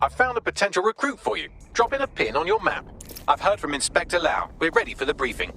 I've found a potential recruit for you. Drop in a pin on your map. I've heard from Inspector Lau. We're ready for the briefing.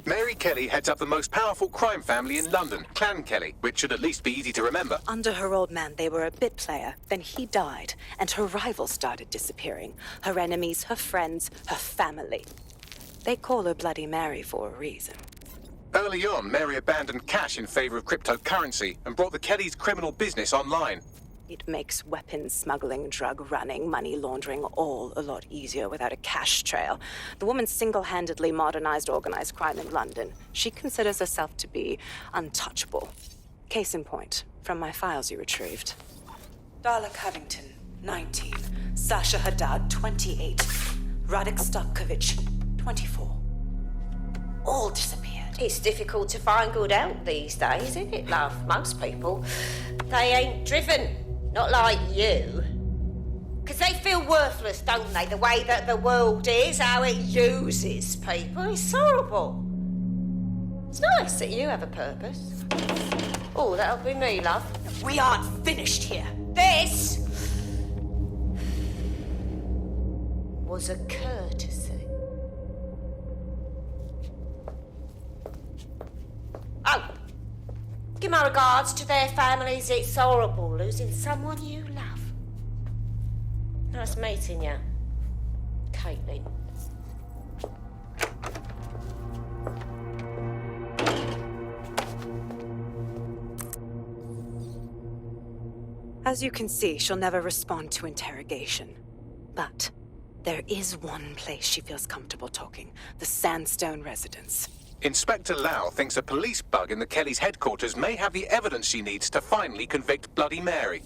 Mary Kelly heads up the most powerful crime family in London, Clan Kelly, which should at least be easy to remember. Under her old man, they were a bit player. Then he died, and her rivals started disappearing. Her enemies, her friends, her family. They call her Bloody Mary for a reason. Early on, Mary abandoned cash in favor of cryptocurrency and brought the Kellys' criminal business online. It makes weapons smuggling, drug running, money laundering all a lot easier without a cash trail. The woman single-handedly modernized organized crime in London. She considers herself to be untouchable. Case in point, from my files you retrieved. Darla Covington, 19. Sasha Haddad, 28. Radek Stokovich, 24. All disappeared. It's difficult to find good help these days, isn't it, love? Most people, they ain't driven. Not like you. Because they feel worthless, don't they? The way that the world is, how it uses people. It's horrible. It's nice that you have a purpose. Oh, that'll be me, love. We aren't finished here. This was a courtesy. Oh, give my regards to their families. It's horrible losing someone you love. Nice meeting you, Caitlin. As you can see, she'll never respond to interrogation. But there is one place she feels comfortable talking, the Sandstone residence. Inspector Lau thinks a police bug in the Kellys' headquarters may have the evidence she needs to finally convict Bloody Mary.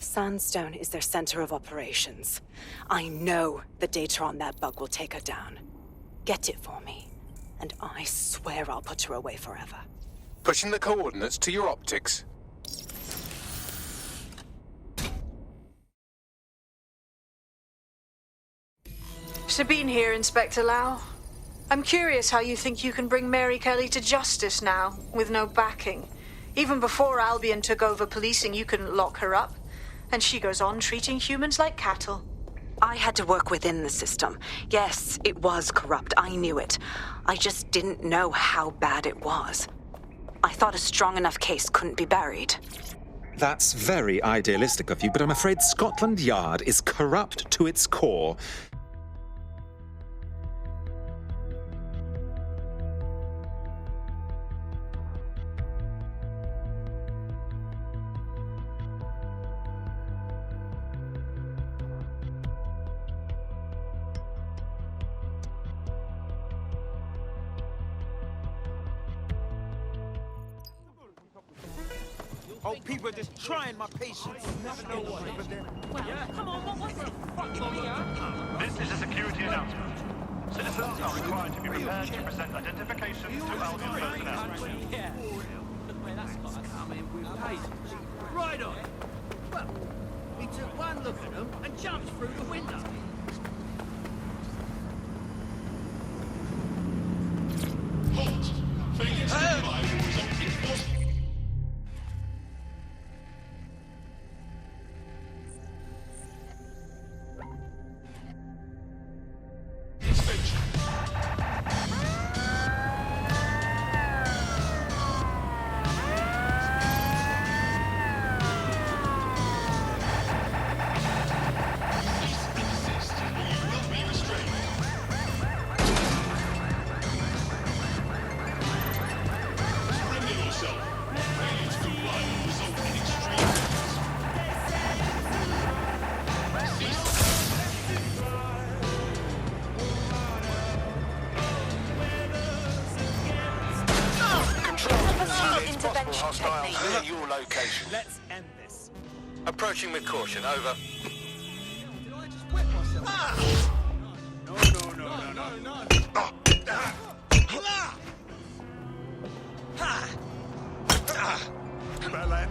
Sandstone is their center of operations. I know the data on that bug will take her down. Get it for me, and I swear I'll put her away forever. Pushing the coordinates to your optics. Sabine here, Inspector Lau. I'm curious how you think you can bring Mary Kelly to justice now, with no backing. Even before Albion took over policing, you couldn't lock her up. And she goes on treating humans like cattle. I had to work within the system. Yes, it was corrupt. I knew it. I just didn't know how bad it was. I thought a strong enough case couldn't be buried. That's very idealistic of you, but I'm afraid Scotland Yard is corrupt to its core. Oh, people are just trying my patience. Never know what. This is a security announcement. Citizens are required to be prepared to present identifications to Albion personnel. Yeah. Look where that's got us. I mean, we've paid. Right on. Well, we took one look at them and jumped through the window. Hostiles near your location. Let's end this. Approaching with caution, over. Did I just whip myself? No. Bella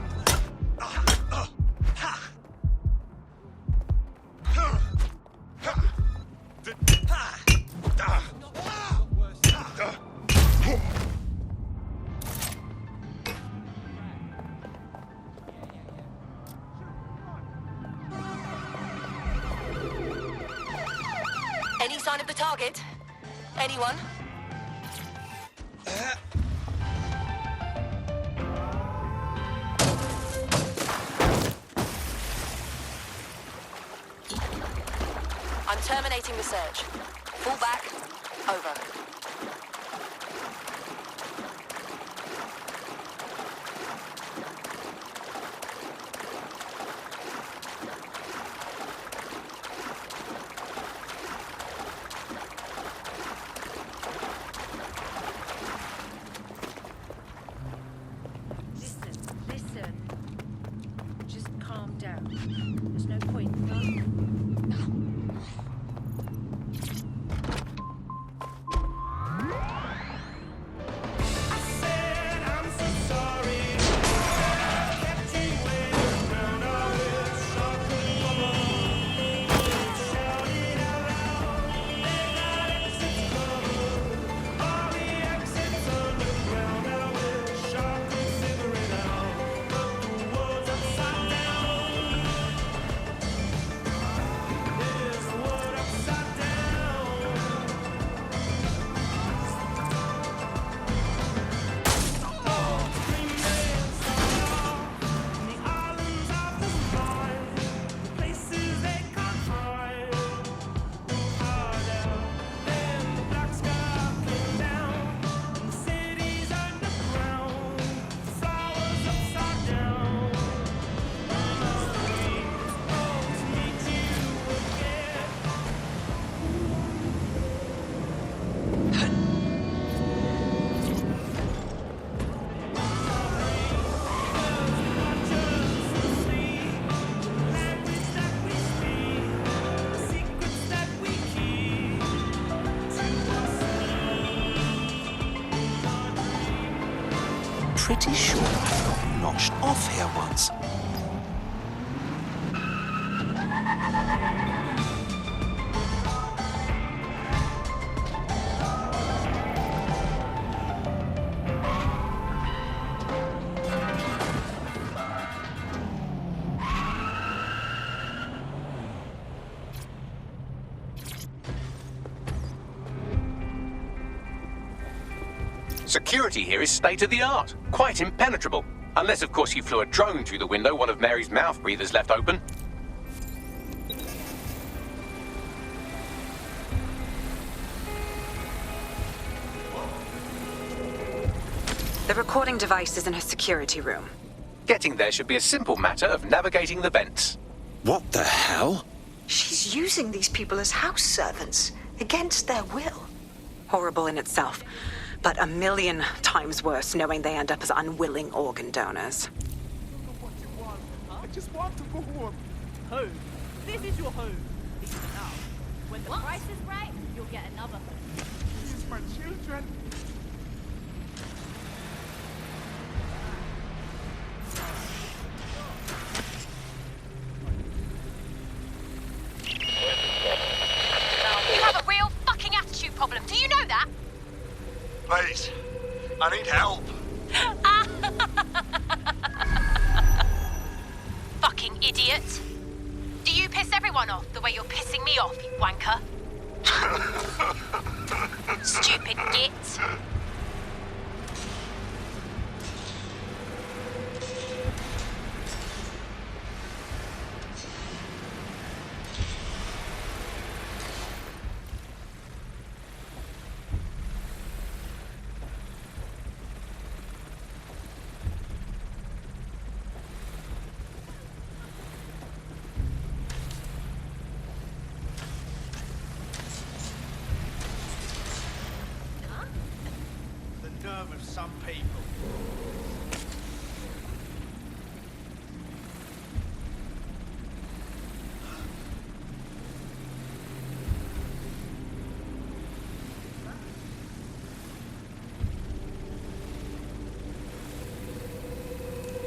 Any sign of the target? Anyone? I'm terminating the search. Fall back. Over. Listen. Just calm down. There's no point. Pretty sure I got notched off here once. Security here is state-of-the-art, quite impenetrable. Unless, of course, you flew a drone through the window one of Mary's mouth breathers left open. The recording device is in her security room. Getting there should be a simple matter of navigating the vents. What the hell? She's using these people as house servants, against their will. Horrible in itself, but a million times worse knowing they end up as unwilling organ donors. I just want to go home. Home? This is your home. It's now. When the price is right, you'll get another home. These are my children. You have a real fucking attitude problem. Do you know that? Please, I need help. Fucking idiot. Do you piss everyone off the way you're pissing me off, you wanker? Stupid git. The nerve of some people.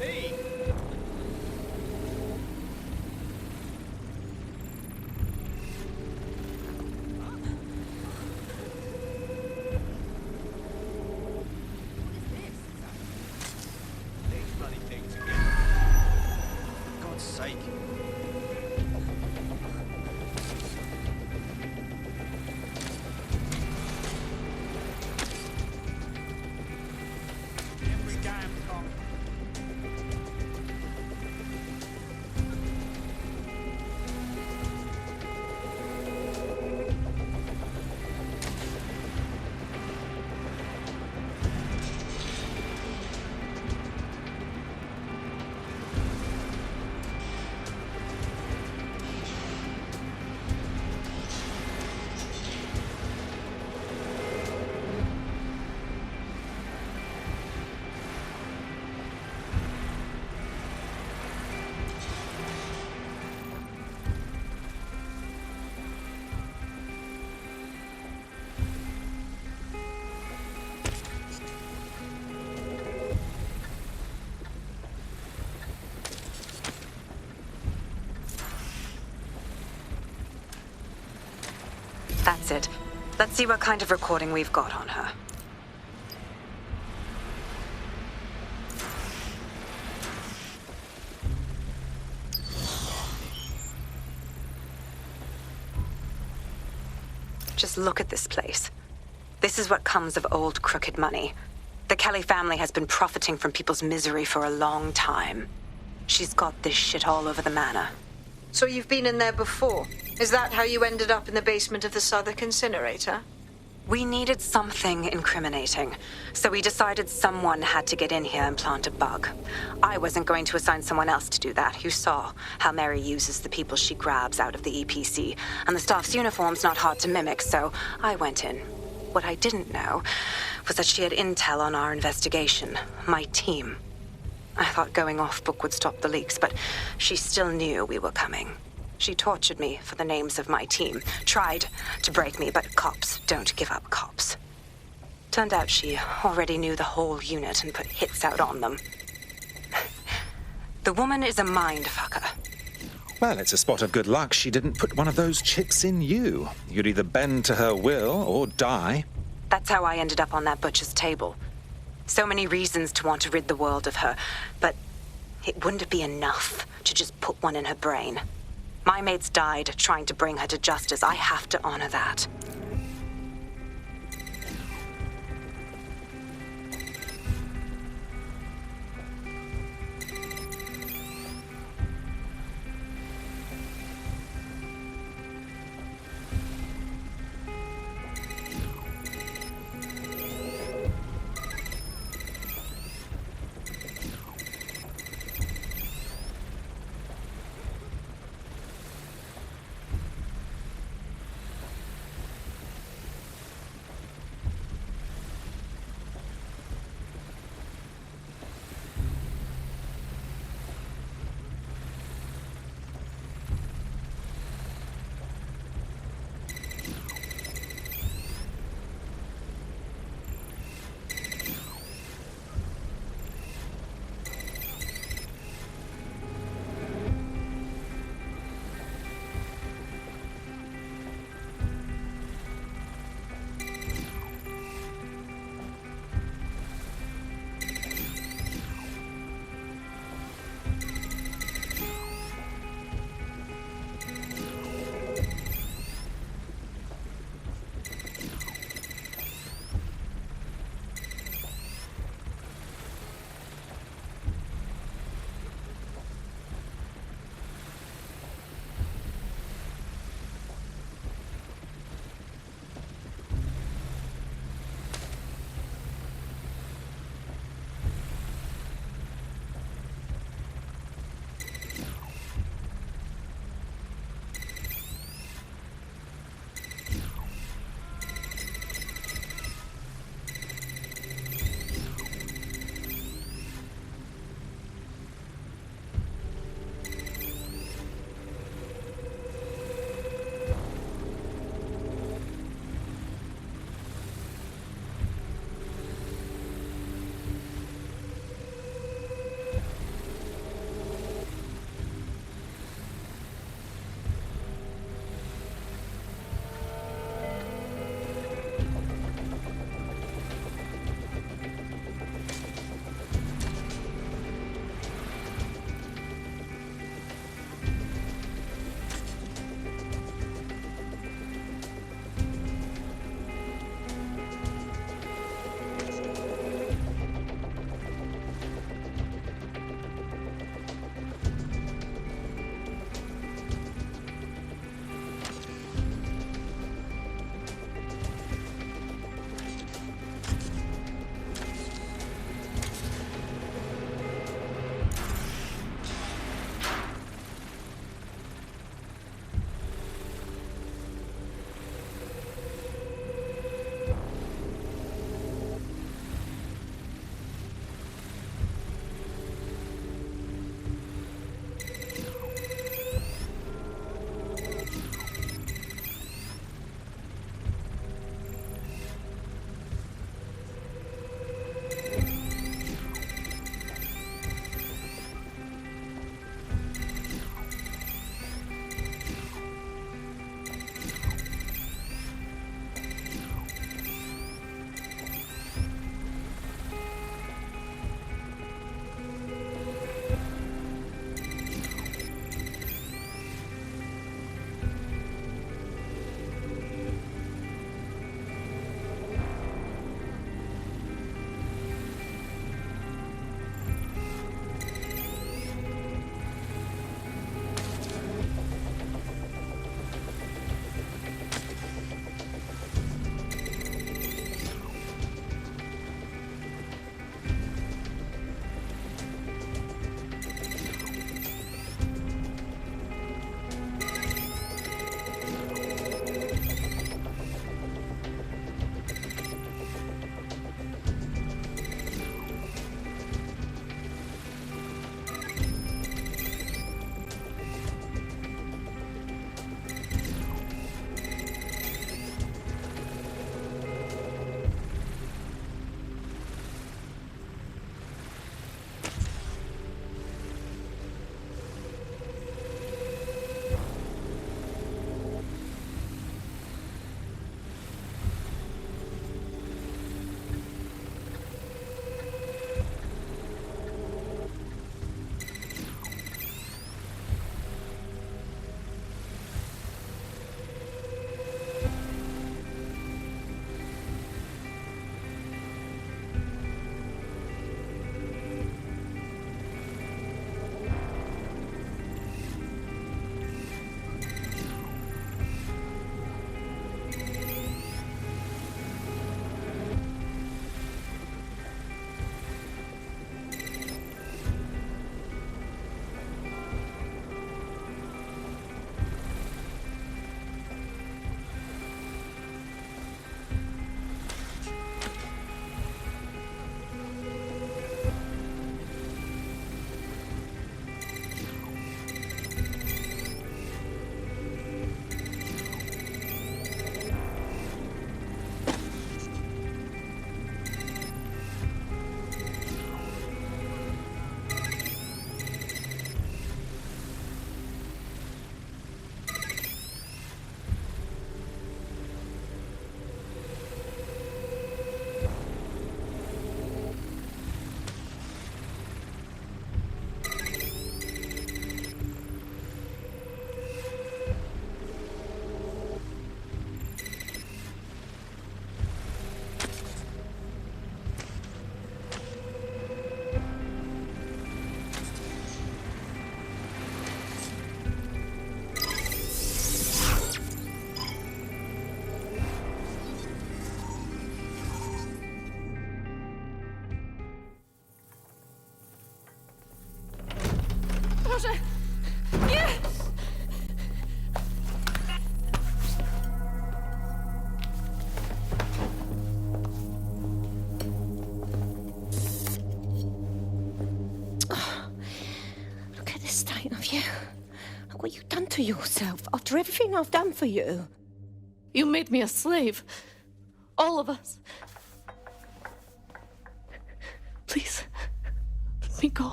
Hey! That's it. Let's see what kind of recording we've got on her. Just look at this place. This is what comes of old crooked money. The Kelly family has been profiting from people's misery for a long time. She's got this shit all over the manor. So you've been in there before? Is that how you ended up in the basement of the Southwark incinerator? We needed something incriminating, so we decided someone had to get in here and plant a bug. I wasn't going to assign someone else to do that. You saw how Mary uses the people she grabs out of the EPC, and the staff's uniform's not hard to mimic, so I went in. What I didn't know was that she had intel on our investigation, my team. I thought going off book would stop the leaks, but she still knew we were coming. She tortured me for the names of my team, tried to break me, but cops don't give up cops. Turned out she already knew the whole unit and put hits out on them. The woman is a mind-fucker. Well, it's a spot of good luck she didn't put one of those chips in you. You'd either bend to her will or die. That's how I ended up on that butcher's table. So many reasons to want to rid the world of her, but it wouldn't be enough to just put one in her brain. My mates died trying to bring her to justice. I have to honor that. have you? Look what you've done to yourself after everything I've done for you. You made me a slave. All of us. Please, let me go.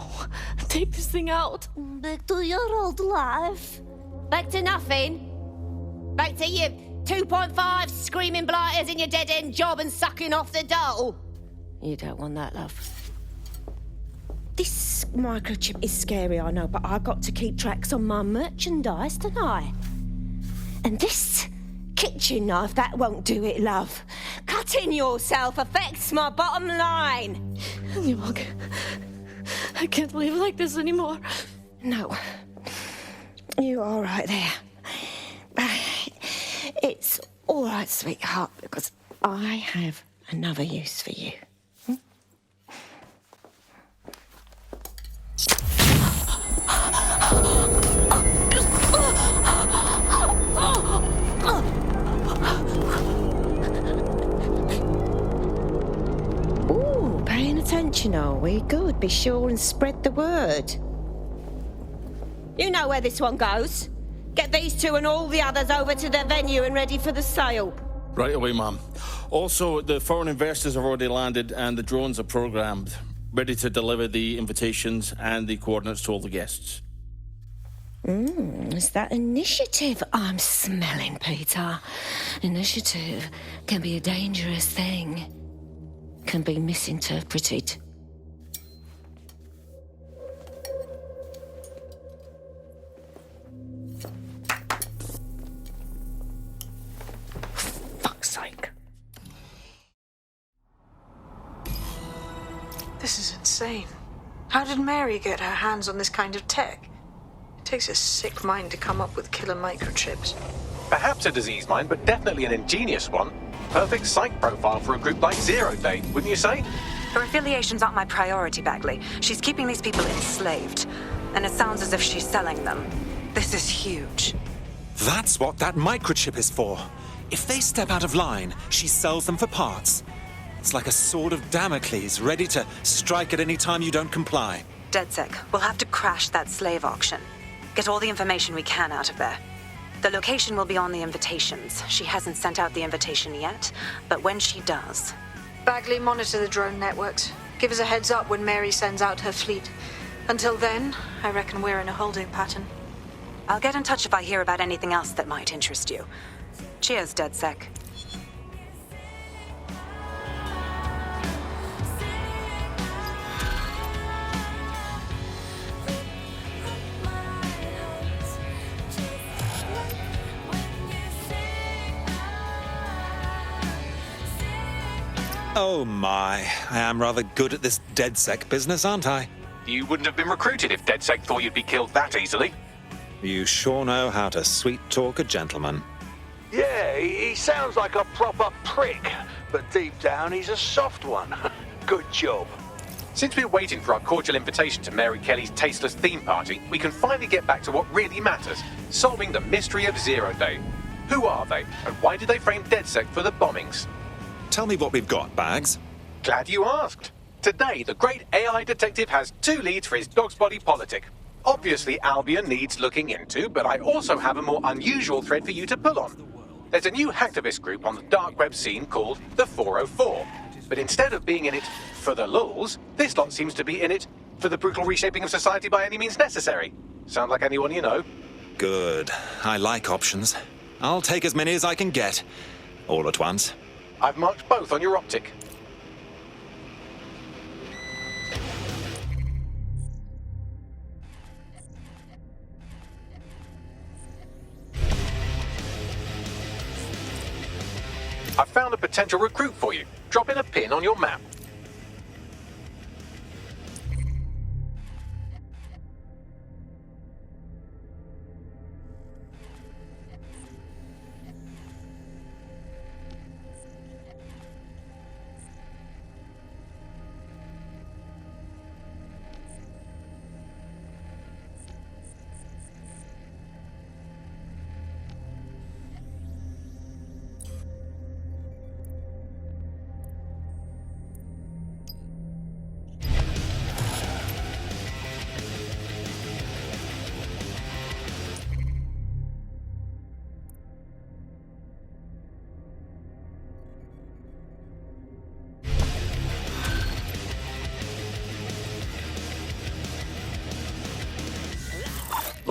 Take this thing out. Back to your old life. Back to nothing. Back to you 2.5 screaming blighters in your dead-end job and sucking off the dole. You don't want that, love. This microchip is scary, I know, but I got to keep tracks on my merchandise, don't I? And this kitchen knife, that won't do it, love. Cutting yourself affects my bottom line. Look, I can't live like this anymore. No. You're all right there. It's all right, sweetheart, because I have another use for you. Ooh, paying attention, are we? Good. Be sure and spread the word. You know where this one goes. Get these two and all the others over to the venue and ready for the sale. Right away, ma'am. Also, the foreign investors have already landed and the drones are programmed, ready to deliver the invitations and the coordinates to all the guests. Is that initiative I'm smelling, Peter? Initiative can be a dangerous thing. Can be misinterpreted. Fuck's sake. This is insane. How did Mary get her hands on this kind of tech? It takes a sick mind to come up with killer microchips. Perhaps a disease mind, but definitely an ingenious one. Perfect psych profile for a group like Zero Day, wouldn't you say? Her affiliations aren't my priority, Bagley. She's keeping these people enslaved. And it sounds as if she's selling them. This is huge. That's what that microchip is for. If they step out of line, she sells them for parts. It's like a sword of Damocles, ready to strike at any time you don't comply. DedSec, we'll have to crash that slave auction. Get all the information we can out of there. The location will be on the invitations. She hasn't sent out the invitation yet, but when she does... Bagley, monitor the drone networks. Give us a heads up when Mary sends out her fleet. Until then, I reckon we're in a holding pattern. I'll get in touch if I hear about anything else that might interest you. Cheers, DedSec. Oh my, I am rather good at this DedSec business, aren't I? You wouldn't have been recruited if DedSec thought you'd be killed that easily. You sure know how to sweet-talk a gentleman. Yeah, he sounds like a proper prick, but deep down he's a soft one. Good job. Since we're waiting for our cordial invitation to Mary Kelly's tasteless theme party, we can finally get back to what really matters, solving the mystery of Zero Day. Who are they, and why did they frame DedSec for the bombings? Tell me what we've got, Bags. Glad you asked. Today, the great AI detective has 2 leads for his dog's body politic. Obviously, Albion needs looking into, but I also have a more unusual thread for you to pull on. There's a new hacktivist group on the dark web scene called the 404. But instead of being in it for the lulz, this lot seems to be in it for the brutal reshaping of society by any means necessary. Sound like anyone you know? Good. I like options. I'll take as many as I can get. All at once. I've marked both on your optic. I found a potential recruit for you. Drop in a pin on your map.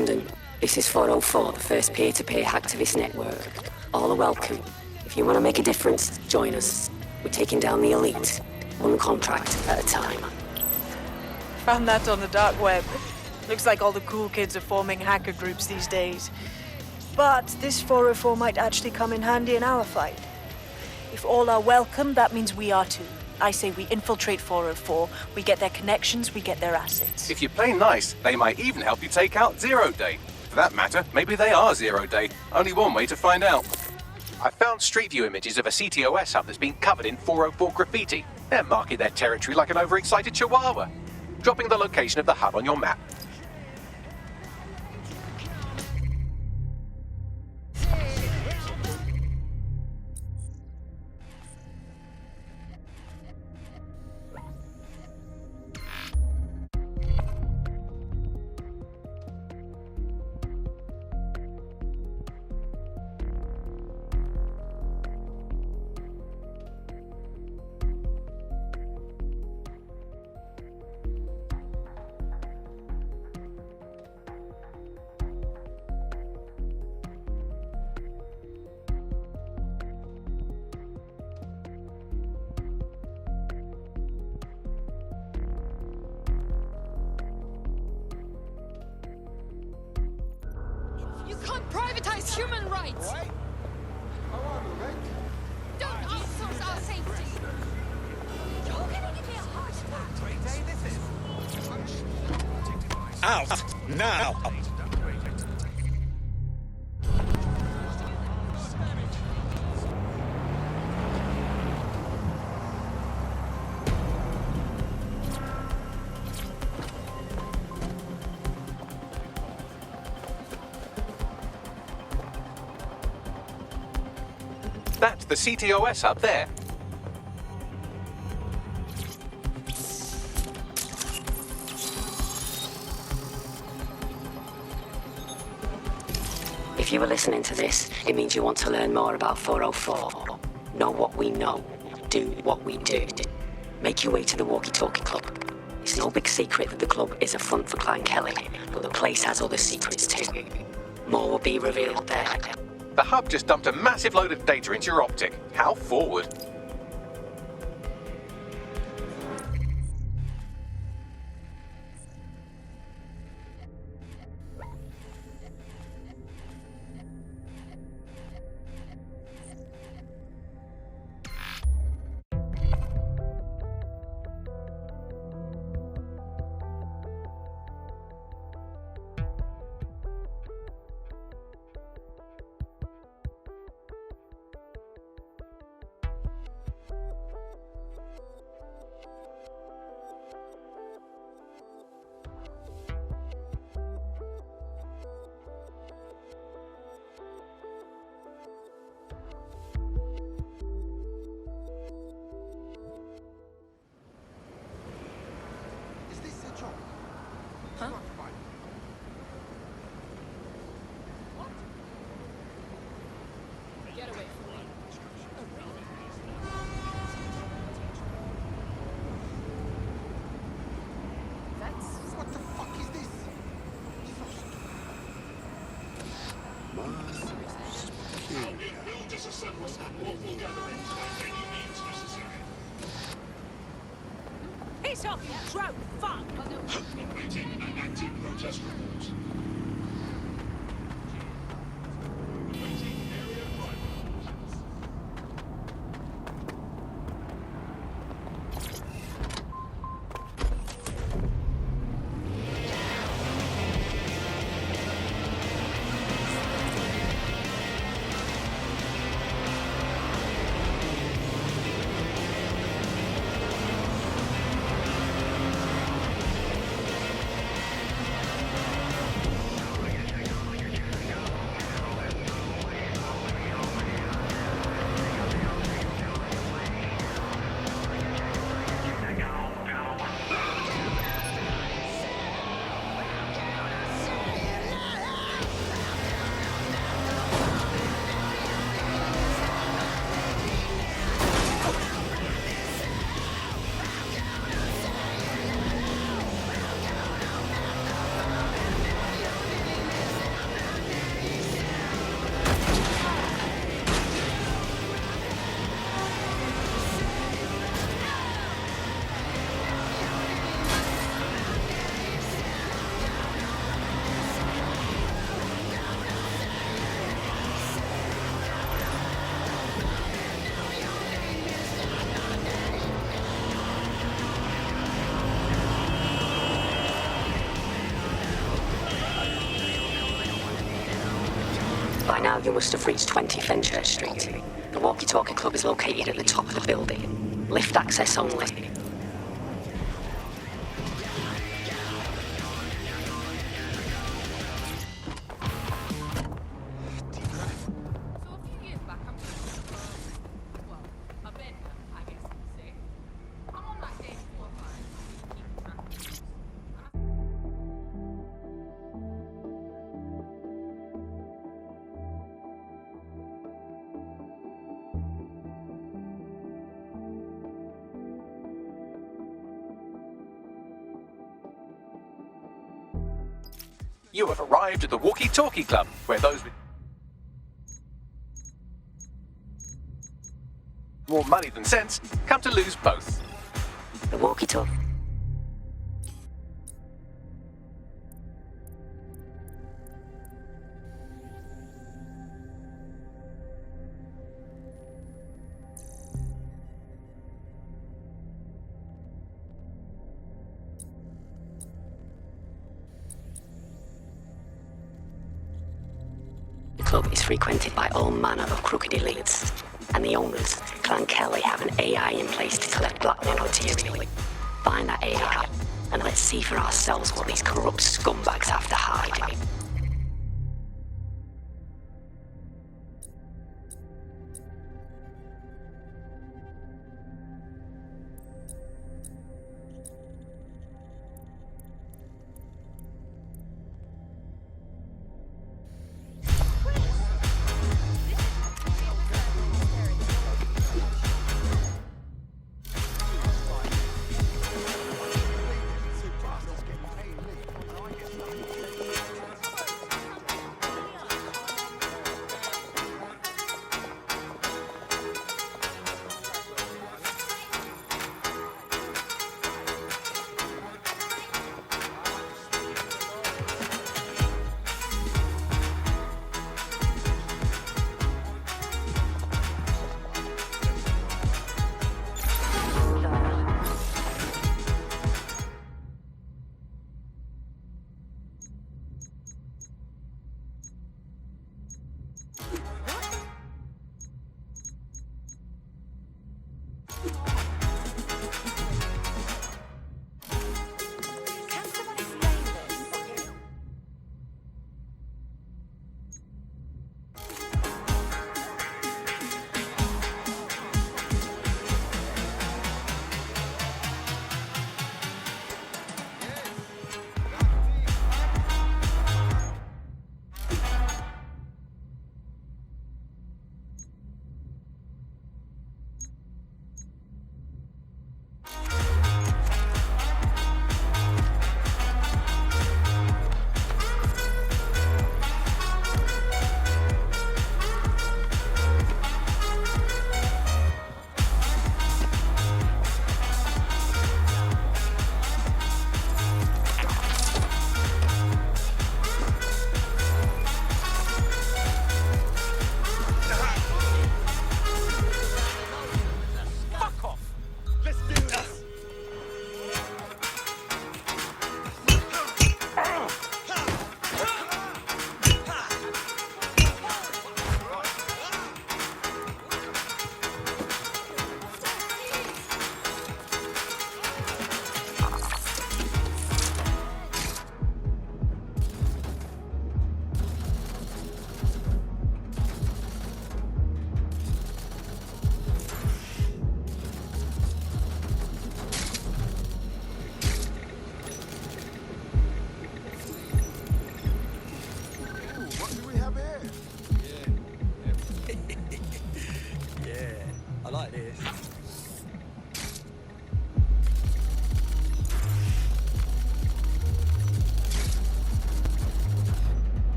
London. This is 404, the first peer-to-peer hacktivist network. All are welcome. If you want to make a difference, join us. We're taking down the elite, one contract at a time. Found that on the dark web. Looks like all the cool kids are forming hacker groups these days. But this 404 might actually come in handy in our fight. If all are welcome, that means we are too. I say we infiltrate 404, we get their connections, we get their assets. If you play nice, they might even help you take out Zero Day. For that matter, maybe they are Zero Day. Only one way to find out. I found Street View images of a CTOS hub that's been covered in 404 graffiti. They're marking their territory like an overexcited chihuahua. Dropping the location of the hub on your map. You can't privatize human rights! Don't outsource our safety! You're gonna give me a heart attack! Out! Now! That's the CTOS hub there. If you were listening to this, it means you want to learn more about 404. Know what we know. Do what we do. Make your way to the Walkie Talkie Club. It's no big secret that the club is a front for Clan Kelly, but the place has other secrets too. More will be revealed there. The hub just dumped a massive load of data into your optic. How forward? Piss off, you drone fuck! Waiting an active protest report. Waiting area arrival. us to reach 20 Fenchurch Street. The walkie-talkie club is located at the top of the building. Lift access only. You have arrived at the Walkie-Talkie Club, where those with more money than sense come to lose both. The walkie-talkie. The club is frequented by all manner of crooked elites, and the owners, Clan Kelly, have an AI in place to collect blackmail material. Find that AI, and let's see for ourselves what these corrupt scumbags have to hide.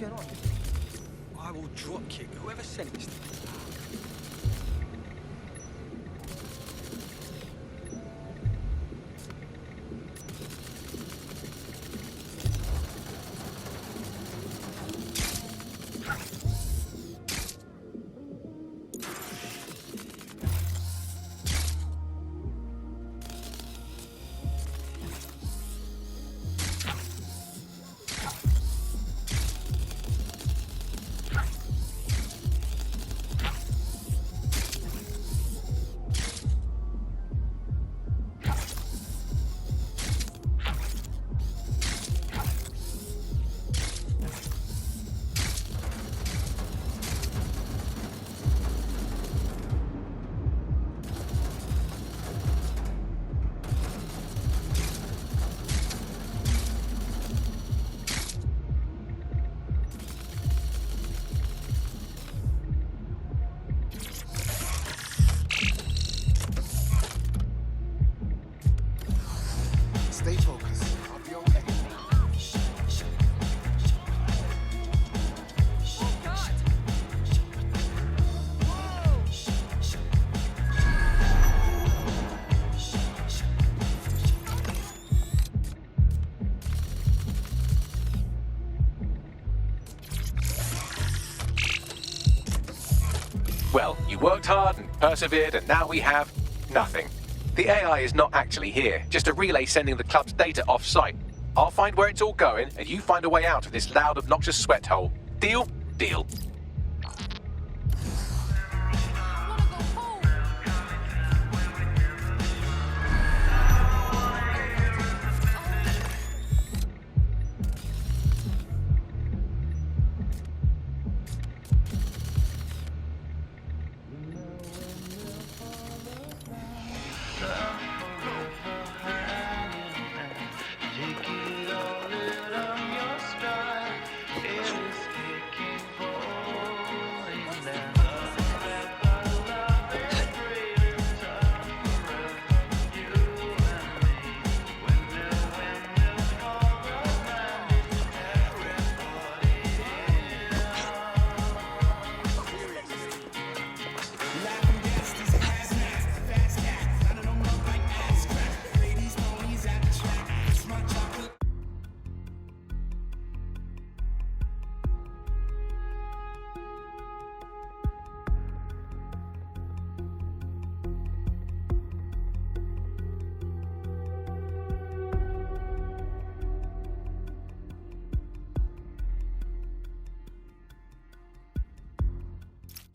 get on. I will drop kick whoever sent this to me. Stay focused. I'll be okay. Well, you worked hard and persevered, and now we have nothing. The AI is not actually here, just a relay sending the club's data off-site. I'll find where it's all going, and you find a way out of this loud, obnoxious sweat hole. Deal? Deal.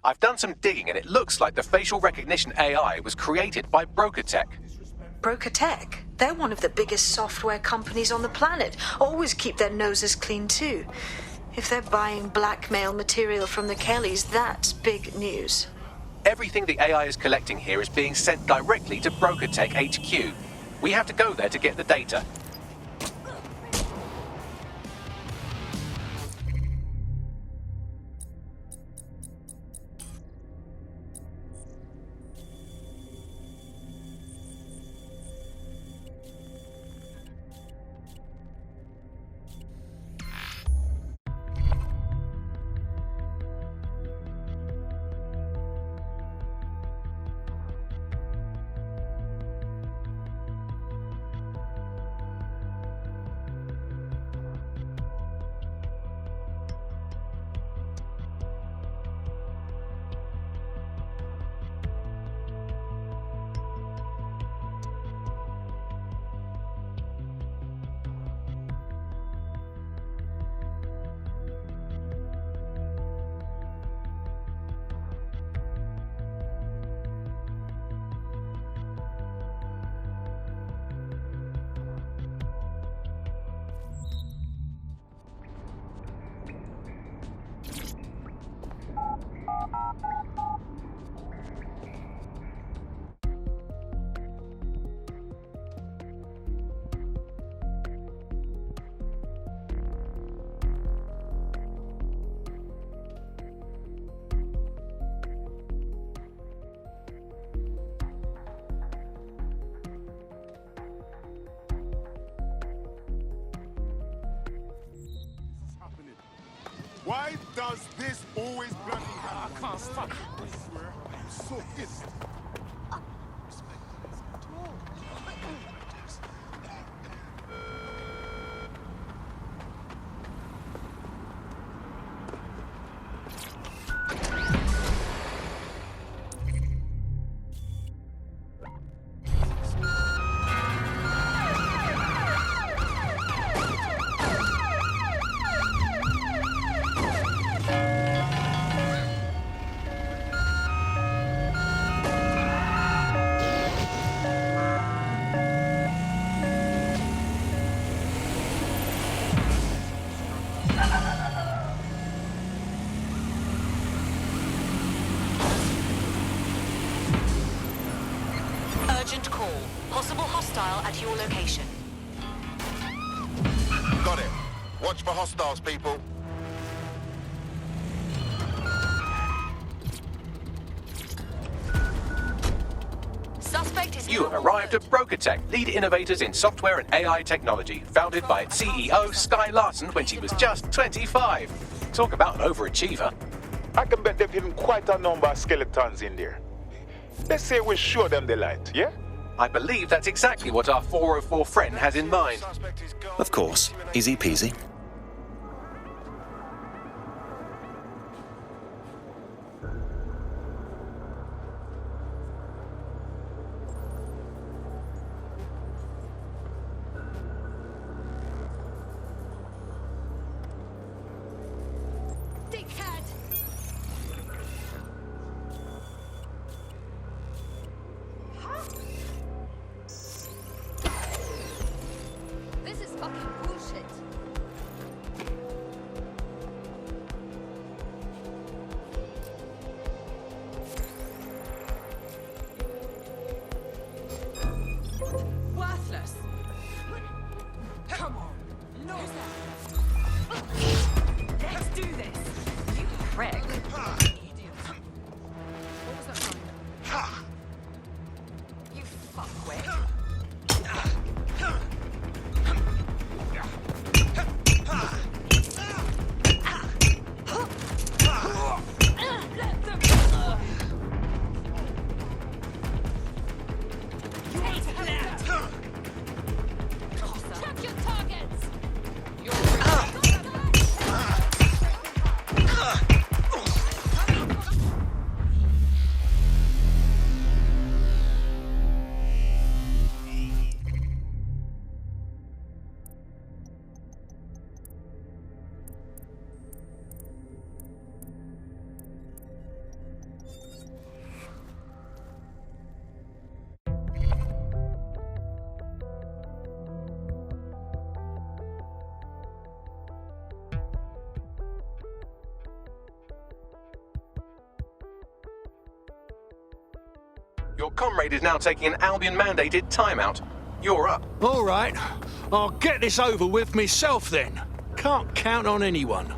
I've done some digging, and it looks like the facial recognition AI was created by Broker Tech. Broker Tech? They're one of the biggest software companies on the planet. Always keep their noses clean, too. If they're buying blackmail material from the Kellys, that's big news. Everything the AI is collecting here is being sent directly to Broker Tech HQ. We have to go there to get the data. Why does this always bloody happen? I can't fuck. I swear, I am so pissed. Urgent call. Possible hostile at your location. Got it. Watch for hostiles, people. Suspect is... You have arrived at BrokerTech, lead innovators in software and AI technology, founded by its CEO, Sky Larson, when she was just 25. Talk about an overachiever. I can bet they've hidden quite a number of skeletons in there. Let's say we show them the light, yeah? I believe that's exactly what our 404 friend has in mind. Of course. Easy peasy. Dickhead! This is fucking bullshit. Worthless. Come on. No. Let's do this. You prick. What was that line? You fuckwit. Check your targets! Your comrade is now taking an Albion-mandated timeout. You're up. All right. I'll get this over with myself then. Can't count on anyone.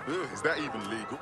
Is that even legal?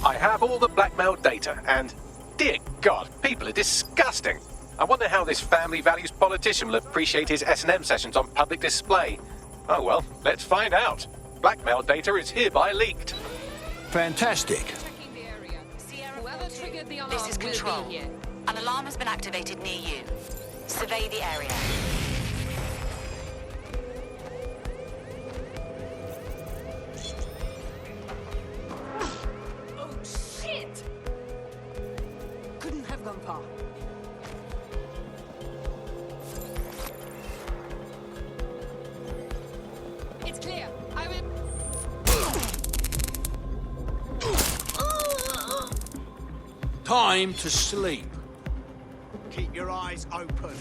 I have all the blackmail data, and dear God, people are disgusting. I wonder how this family values politician will appreciate his S&M sessions on public display. Oh well, let's find out. Blackmail data is hereby leaked. Fantastic. This is Control. An alarm has been activated near you. Survey the area. Shit! Couldn't have gone far. It's clear. I will. Time to sleep. Keep your eyes open.